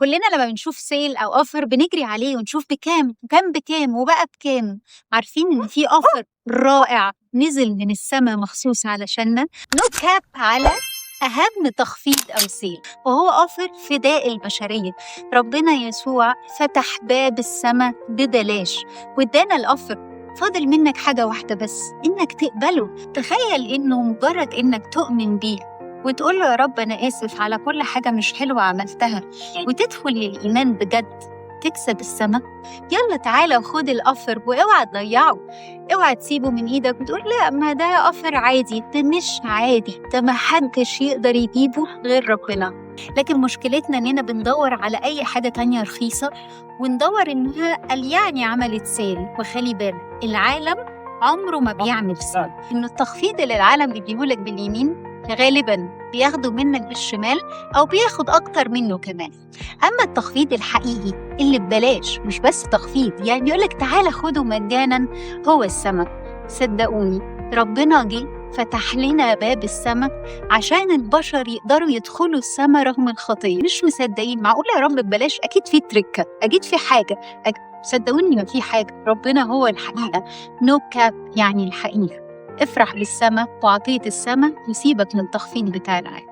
كلنا لما بنشوف سيل او اوفر بنجري عليه ونشوف بكام وكان بكام وبقى بكام. عارفين ان في اوفر رائع نزل من السماء مخصوص علشاننا، نو كاب على اهم تخفيض او سيل، وهو اوفر فداء البشريه. ربنا يسوع فتح باب السماء ببلاش وادانا الاوفر. فاضل منك حاجه واحده بس، انك تقبله. تخيل انه مجرد انك تؤمن بيه وتقول له يا رب أنا آسف على كل حاجة مش حلوة عملتها، وتدخل للإيمان بجد، تكسب السما. يلا تعالى وخد الأوفر واوعى تضيعه، اوعى تسيبه من إيدك وتقول لا ما ده أوفر عادي. ده مش عادي، ده ما حدش يقدر يجيبه غير ربنا. لكن مشكلتنا إننا بندور على أي حاجة تانية رخيصة، وندور إنها قال يعني عملت سيل. وخلي بالك العالم عمره ما بيعمل سيل، إنه التخفيض اللي العالم بيديهولك باليمين غالباً بياخدوا منك بالشمال أو بياخد أكتر منه كمان. أما التخفيض الحقيقي اللي ببلاش، مش بس تخفيض يعني بيقولك تعالى خده مجاناً، هو السما. صدقوني ربنا جه فتح لنا باب السما عشان البشر يقدروا يدخلوا السما رغم الخطية. مش مصدقين؟ معقول يا رب ببلاش؟ أكيد في تركة، أكيد في حاجة. صدقوني ما في حاجة، ربنا هو الحقيقة. نو كاب يعني الحقيقة. افرح بالسما وعطية السما وسيبك من التخفيض بتاع العالم.